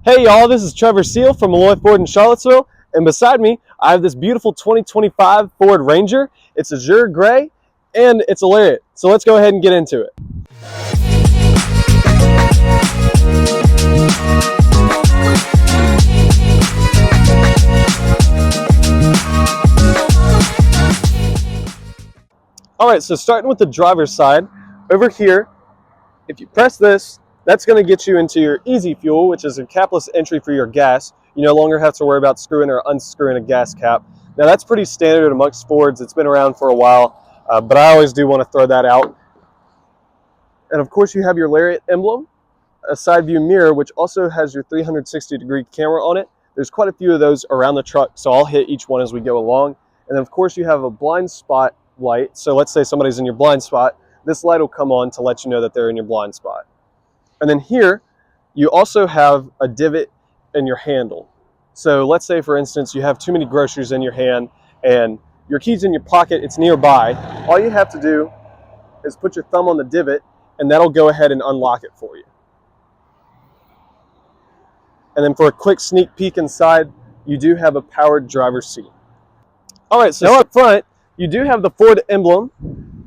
Hey y'all, this is Trevor Seale from Malloy Ford in Charlottesville, and beside me I have this beautiful 2025 Ford Ranger. It's azure gray and it's a Lariat, so let's go ahead and get into it. Alright, so starting with the driver's side, over here, if you press this, that's going to get you into your easy fuel, which is a capless entry for your gas. You no longer have to worry about screwing or unscrewing a gas cap. Now that's pretty standard amongst Fords. It's been around for a while, but I always do want to throw that out. And of course you have your Lariat emblem, a side view mirror, which also has your 360-degree camera on it. There's quite a few of those around the truck, so I'll hit each one as we go along. And then of course you have a blind spot light. So let's say somebody's in your blind spot, this light will come on to let you know that they're in your blind spot. And then here, you also have a divot in your handle. So let's say, for instance, you have too many groceries in your hand and your key's in your pocket, it's nearby. All you have to do is put your thumb on the divot and that'll go ahead and unlock it for you. And then for a quick sneak peek inside, you do have a powered driver's seat. All right, so up front, you do have the Ford emblem,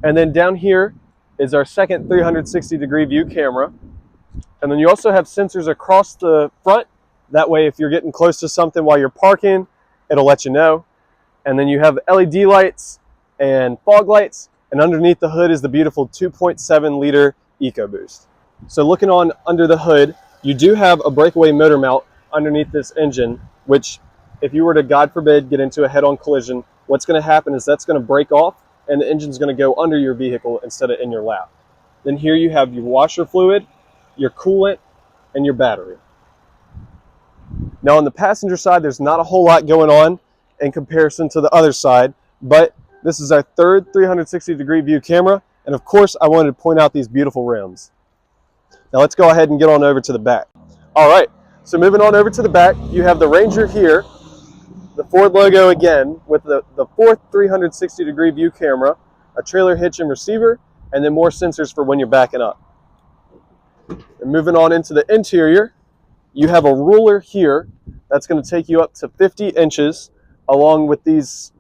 and then down here is our second 360-degree view camera. And then you also have sensors across the front. That way, if you're getting close to something while you're parking, it'll let you know. And then you have LED lights and fog lights. And underneath the hood is the beautiful 2.7-liter EcoBoost. So looking on under the hood, you do have a breakaway motor mount underneath this engine, which if you were to, God forbid, get into a head-on collision, what's going to happen is that's going to break off and the engine's going to go under your vehicle instead of in your lap. Then here you have your washer fluid, your coolant, and your battery. Now on the passenger side, there's not a whole lot going on in comparison to the other side, but this is our third 360-degree view camera, and of course I wanted to point out these beautiful rims. Now let's go ahead and get on over to the back. All right, so moving on over to the back, you have the Ranger here, the Ford logo again, with the fourth 360-degree view camera, a trailer hitch and receiver, and then more sensors for when you're backing up. And moving on into the interior, you have a ruler here that's going to take you up to 50 inches, along with these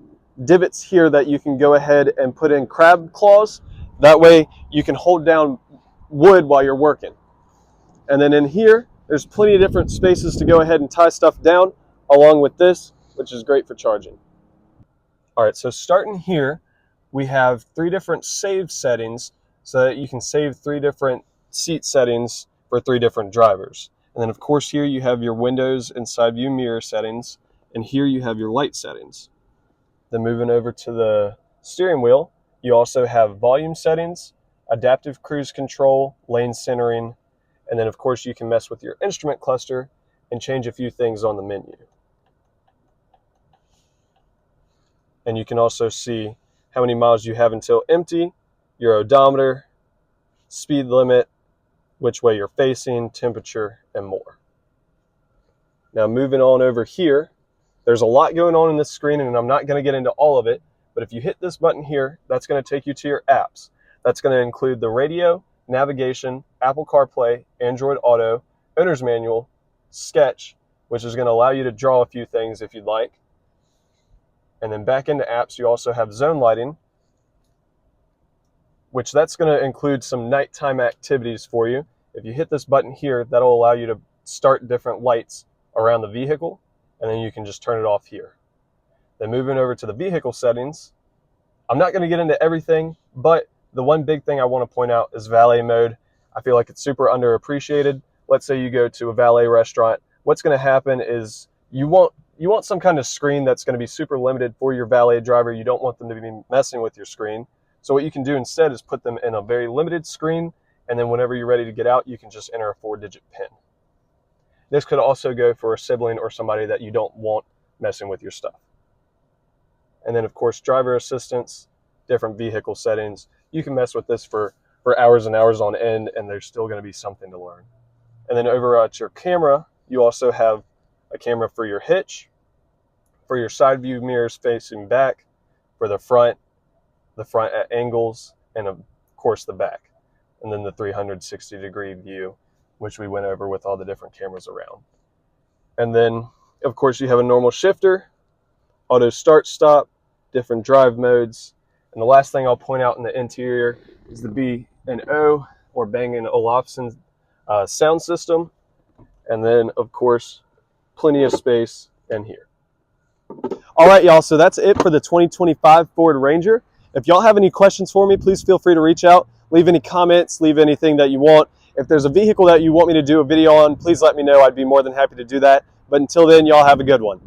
divots here that you can go ahead and put in crab claws. That way you can hold down wood while you're working. And then in here, there's plenty of different spaces to go ahead and tie stuff down, along with this, which is great for charging. All right, so starting here, we have 3 different save settings so that you can save 3 different seat settings for 3 different drivers. And then of course here you have your windows and side view mirror settings, and here you have your light settings. Then moving over to the steering wheel, you also have volume settings, adaptive cruise control, lane centering, and then of course you can mess with your instrument cluster and change a few things on the menu. And you can also see how many miles you have until empty, your odometer, speed limit, which way you're facing, temperature, and more. Now moving on over here, there's a lot going on in this screen and I'm not going to get into all of it, but if you hit this button here, that's going to take you to your apps. That's going to include the radio, navigation, Apple CarPlay, Android Auto, owner's manual, sketch, which is going to allow you to draw a few things if you'd like. And then back into apps, you also have zone lighting, which that's going to include some nighttime activities for you. If you hit this button here, that'll allow you to start different lights around the vehicle, and then you can just turn it off here. Then moving over to the vehicle settings, I'm not going to get into everything, but the one big thing I want to point out is valet mode. I feel like it's super underappreciated. Let's say you go to a valet restaurant. What's going to happen is you want some kind of screen that's going to be super limited for your valet driver. You don't want them to be messing with your screen. So what you can do instead is put them in a very limited screen, and then whenever you're ready to get out, you can just enter a 4-digit PIN. This could also go for a sibling or somebody that you don't want messing with your stuff. And then of course, driver assistance, different vehicle settings. You can mess with this for hours and hours on end, and there's still going to be something to learn. And then over at your camera, you also have a camera for your hitch, for your side view mirrors facing back, for the front at angles, and of course the back. And then the 360-degree view, which we went over with all the different cameras around. And then, of course, you have a normal shifter, auto start stop, different drive modes. And the last thing I'll point out in the interior is the B&O or Bang & Olufsen sound system. And then, of course, plenty of space in here. All right, y'all, so that's it for the 2025 Ford Ranger. If y'all have any questions for me, please feel free to reach out. Leave any comments, leave anything that you want. If there's a vehicle that you want me to do a video on, please let me know. I'd be more than happy to do that. But until then, y'all have a good one.